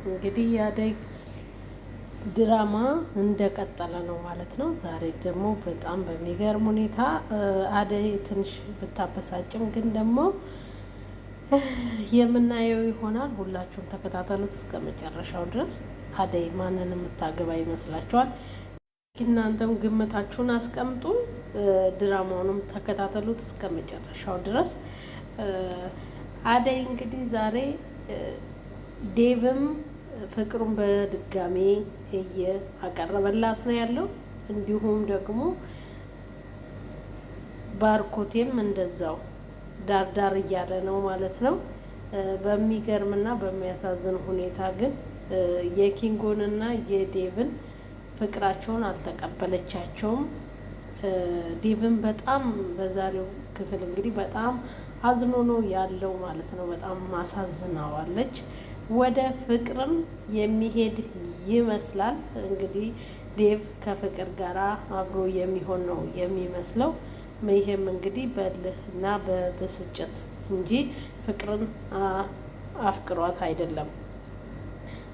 እንግዲህ የአደይ ድራማ እንደቀጠለ ነው ማለት ነው። ዛሬ ደግሞ በጣም በሚገርም ሁኔታ አደይ ትንሽ ብታበሳጭም ግን ደግሞ የምናየው ይሆናል። ሁላችሁም ተከታተሉት እስከ መጨረሻው ድረስ። አደይ ማንን የምታገባ ይመስላችኋል? እናንተም ግምታችሁን አስቀምጡ። ድራማውንም ተከታተሉት እስከ መጨረሻው ድረስ። አደይ እንግዲህ ዛሬ ዴቭም ፍቅሩን በድጋሜ እያቀረበላት ነው ያለው። እንዲሁም ደግሞ ባርኮቴም እንደዛው ዳርዳር እያለ ነው ማለት ነው። በሚገርምና በሚያሳዝን ሁኔታ ግን የኪንጎንና የዴቭን ፍቅራቸውን አልተቀበለቻቸውም። ዴቭን በጣም በዛሬው ክፍል እንግዲህ በጣም አዝኖ ነው ያለው ማለት ነው። በጣም ማሳዝናዋለች። ወደ ፍቅርም የሚሄድ ይመስላል እንግዲህ ዴቭ ከፍቅር ጋር አብሮ የሚሆን ነው የሚመስለው። ይሄም እንግዲህ በልህ እና በብስጭት እንጂ ፍቅርን አፍቅሯት አይደለም።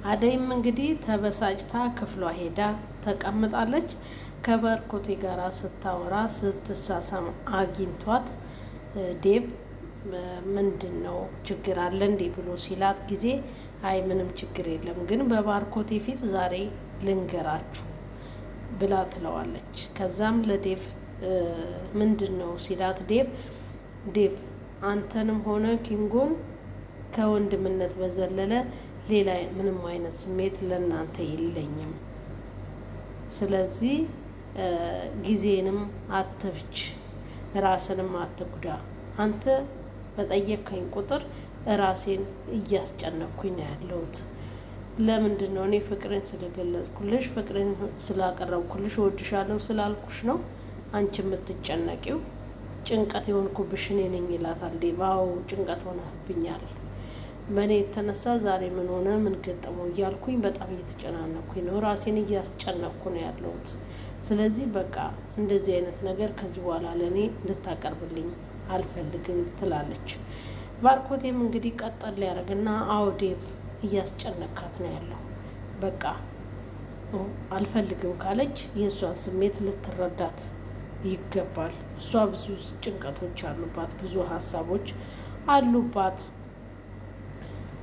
አደይም እንግዲህ ተበሳጭታ ክፍሏ ሄዳ ተቀምጣለች። ከባርኮቴ ጋር ስታወራ ስትሳሳም አግኝቷት ዴቭ ምንድን ነው ችግር አለ እንዴ ብሎ ሲላት ጊዜ አይ ምንም ችግር የለም ግን በባርኮቴ ፊት ዛሬ ልንገራችሁ ብላ ትለዋለች። ከዛም ለዴቭ ምንድን ነው ሲላት ዴቭ አንተንም ሆነ ኪንጎን ከወንድምነት በዘለለ ሌላ ምንም አይነት ስሜት ለእናንተ የለኝም። ስለዚህ ጊዜንም አትፍጅ፣ ራስንም አትጉዳ። አንተ በጠየከኝ ቁጥር ራሴን እያስጨነኩኝ ነው ያለሁት። ለምንድን ነው እኔ ፍቅሬን ስለገለጽኩልሽ፣ ፍቅሬን ስላቀረብኩልሽ፣ እወድሻለሁ ስላልኩሽ ነው አንቺ የምትጨነቂው? ጭንቀት የሆንኩብሽ እኔ ነኝ ይላታል ዴቭ። አዎ ጭንቀት ሆነብኛል። በእኔ የተነሳ ዛሬ ምን ሆነ ምን ገጠመው እያልኩኝ በጣም እየተጨናነኩኝ ነው፣ ራሴን እያስጨነኩ ነው ያለሁት። ስለዚህ በቃ እንደዚህ አይነት ነገር ከዚህ በኋላ ለእኔ እንድታቀርብልኝ አልፈልግም ትላለች። ባርኮቴም እንግዲህ ቀጠል ሊያደርግና አዎ ዴቭ እያስጨነካት ነው ያለው፣ በቃ አልፈልግም ካለች የእሷን ስሜት ልትረዳት ይገባል። እሷ ብዙ ጭንቀቶች አሉባት፣ ብዙ ሀሳቦች አሉባት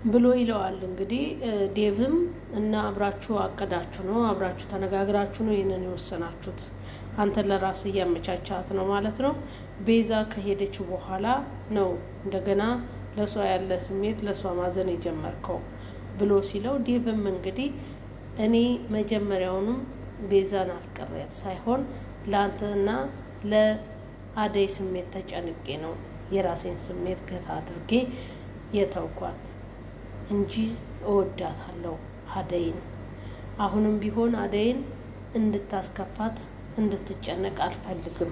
ብሎ ይለዋል። እንግዲህ ዴቭም እና አብራችሁ አቅዳችሁ ነው አብራችሁ ተነጋግራችሁ ነው ይህንን የወሰናችሁት፣ አንተ ለራስ እያመቻቻት ነው ማለት ነው። ቤዛ ከሄደች በኋላ ነው እንደገና ለሷ ያለ ስሜት ለሷ ማዘን የጀመርከው ብሎ ሲለው ዴቭም እንግዲህ እኔ መጀመሪያውንም ቤዛን አፍቅሬያት ሳይሆን ለአንተና ለአደይ ስሜት ተጨንቄ ነው የራሴን ስሜት ገታ አድርጌ የተውኳት እንጂ እወዳታለሁ አደይን። አሁንም ቢሆን አደይን እንድታስከፋት እንድትጨነቅ አልፈልግም።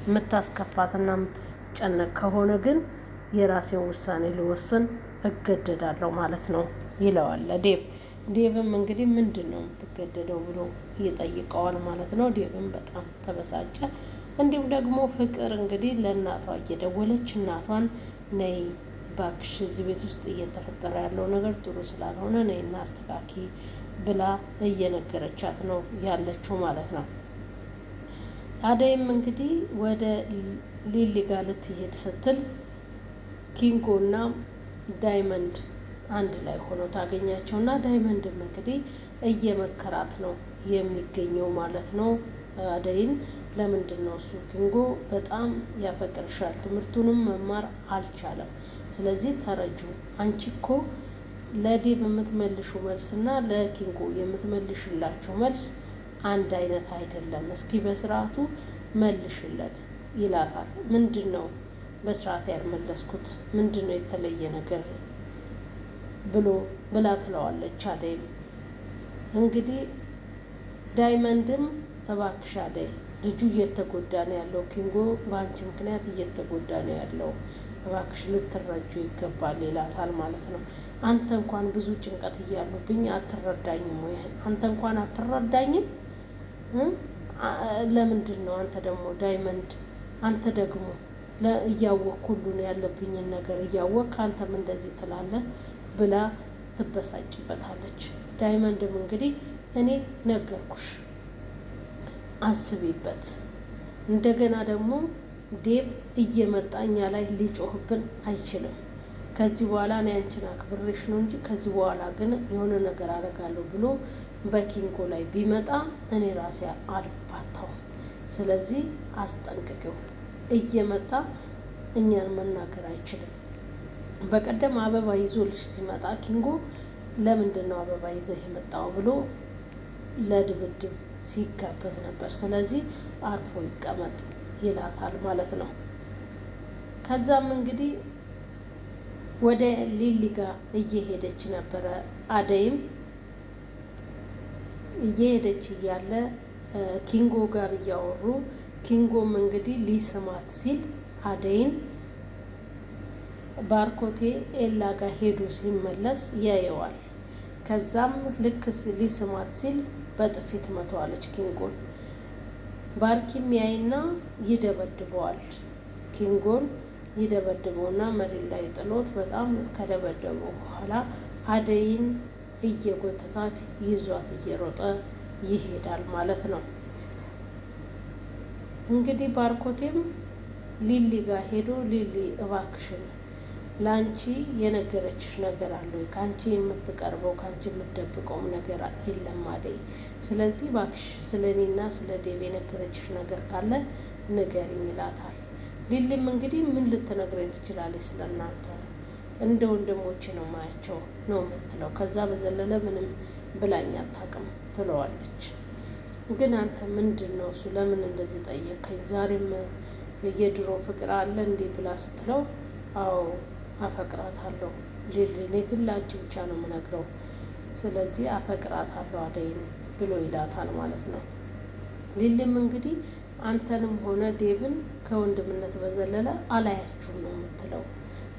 የምታስከፋትና የምትጨነቅ ከሆነ ግን የራሴን ውሳኔ ልወስን እገደዳለሁ ማለት ነው ይለዋል ዴቭ። ዴቭም እንግዲህ ምንድን ነው የምትገደደው ብሎ ይጠይቀዋል ማለት ነው። ዴቭም በጣም ተበሳጨ። እንዲሁም ደግሞ ፍቅር እንግዲህ ለእናቷ እየደወለች እናቷን ነይ ባክሽ እዚህ ቤት ውስጥ እየተፈጠረ ያለው ነገር ጥሩ ስላልሆነ ነይና አስተካኪ ብላ እየነገረቻት ነው ያለችው ማለት ነው። አደይም እንግዲህ ወደ ሊሊ ጋር ልትሄድ ስትል ኪንጎና ዳይመንድ አንድ ላይ ሆኖ ታገኛቸውና ዳይመንድም እንግዲህ እየመከራት ነው የሚገኘው ማለት ነው አደይን። ለምንድን ነው እሱ ኪንጎ በጣም ያፈቅርሻል፣ ትምህርቱንም መማር አልቻለም። ስለዚህ ተረጁ። አንቺ እኮ ለዴቭ የምትመልሹ መልስና ለኪንጎ የምትመልሽላቸው መልስ አንድ አይነት አይደለም። እስኪ በስርዓቱ መልሽለት ይላታል። ምንድን ነው በስርዓት ያልመለስኩት? ምንድን ነው የተለየ ነገር ብላ ትለዋለች አደይም። እንግዲህ ዳይመንድም እባክሽ አደይ ልጁ እየተጎዳ ነው ያለው፣ ኪንጎ በአንቺ ምክንያት እየተጎዳ ነው ያለው፣ እባክሽ ልትረጁ ይገባል ይላታል ማለት ነው። አንተ እንኳን ብዙ ጭንቀት እያሉብኝ አትረዳኝም ወይ? አንተ እንኳን አትረዳኝም? ለምንድን ነው አንተ ደግሞ ዳይመንድ፣ አንተ ደግሞ እያወቅህ ሁሉን ያለብኝን ነገር እያወቅህ አንተም እንደዚህ ትላለህ ብላ ትበሳጭበታለች። ዳይመንድም እንግዲህ እኔ ነገርኩሽ አስቢበት፣ እንደገና ደግሞ ዴቭ እየመጣ እኛ ላይ ሊጮህብን አይችልም። ከዚህ በኋላ እኔ አንቺን አክብሬሽ ነው እንጂ ከዚህ በኋላ ግን የሆነ ነገር አደርጋለሁ ብሎ በኪንጎ ላይ ቢመጣ እኔ ራሴ አልባታውም። ስለዚህ አስጠንቅቂው፣ እየመጣ እኛን መናገር አይችልም። በቀደም አበባ ይዞልሽ ሲመጣ ኪንጎ ለምንድን ነው አበባ ይዘህ የመጣው ብሎ ለድብድብ ሲጋበዝ ነበር። ስለዚህ አርፎ ይቀመጥ ይላታል ማለት ነው። ከዛም እንግዲህ ወደ ሊሊ ጋር እየሄደች ነበረ። አደይም እየሄደች እያለ ኪንጎ ጋር እያወሩ፣ ኪንጎም እንግዲህ ሊስማት ሲል አደይን ባርኮቴ ኤላ ጋር ሄዶ ሲመለስ ያየዋል። ከዛም ልክ ሊስማት ሲል በጥፊት መተዋለች ኪንጎን። ባርኪም ያይና ይደበድበዋል። ኪንጎን ይደበድበውና መሬት ላይ ጥሎት በጣም ከደበደበው በኋላ አደይን እየጎተታት ይዟት እየሮጠ ይሄዳል ማለት ነው። እንግዲህ ባርኮቴም ሊሊ ጋር ሄዶ ሊሊ እባክሽን ለአንቺ የነገረችሽ ነገር አለ ወይ? ከአንቺ የምትቀርበው ከአንቺ የምትደብቀውም ነገር የለም አደይ። ስለዚህ እባክሽ ስለ እኔና ስለ ዴቭ የነገረችሽ ነገር ካለ ንገሪኝ ይላታል። ሊሊም እንግዲህ ምን ልትነግረኝ ትችላለች? ስለ እናንተ እንደ ወንድሞቼ ነው ማያቸው ነው የምትለው። ከዛ በዘለለ ምንም ብላኝ አታውቅም ትለዋለች። ግን አንተ ምንድን ነው እሱ ለምን እንደዚህ ጠየቀኝ? ዛሬም የድሮ ፍቅር አለ እንዴ ብላ ስትለው አዎ አፈቅራታለሁ ሊሊ፣ እኔ ግን ለአንቺ ብቻ ነው የምነግረው፣ ስለዚህ አፈቅራታለሁ አደይን ብሎ ይላታል ማለት ነው። ሊሊም እንግዲህ አንተንም ሆነ ዴቭን ከወንድምነት በዘለለ አላያችሁም ነው የምትለው።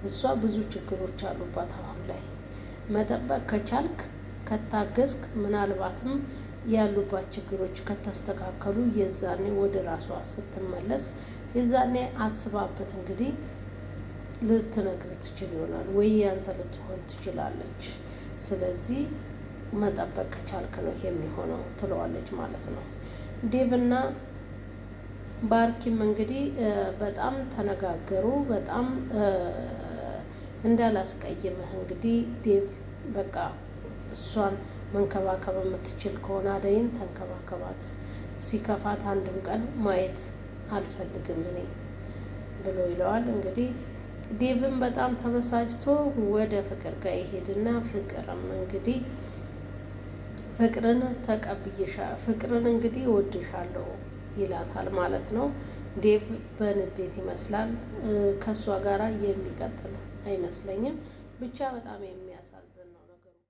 እሷ ብዙ ችግሮች አሉባት አሁን ላይ። መጠበቅ ከቻልክ ከታገዝክ፣ ምናልባትም ያሉባት ችግሮች ከተስተካከሉ የዛኔ ወደ ራሷ ስትመለስ የዛኔ አስባበት እንግዲህ ልትነግር ትችል ይሆናል ወይ ያንተ ልትሆን ትችላለች። ስለዚህ መጠበቅ ከቻልክ ነው የሚሆነው ትለዋለች ማለት ነው። ዴቭና ባርኪም እንግዲህ በጣም ተነጋገሩ። በጣም እንዳላስቀይምህ እንግዲህ ዴቭ በቃ እሷን መንከባከብ የምትችል ከሆነ አደይን ተንከባከባት፣ ሲከፋት አንድም ቀን ማየት አልፈልግም እኔ ብሎ ይለዋል። እንግዲህ ዴቭም በጣም ተበሳጭቶ ወደ ፍቅር ጋር ይሄድና ፍቅርም እንግዲህ ፍቅርን ፍቅርን እንግዲህ እወድሻለሁ ይላታል ማለት ነው። ዴቭ በንዴት ይመስላል ከእሷ ጋር የሚቀጥል አይመስለኝም። ብቻ በጣም የሚያሳዝን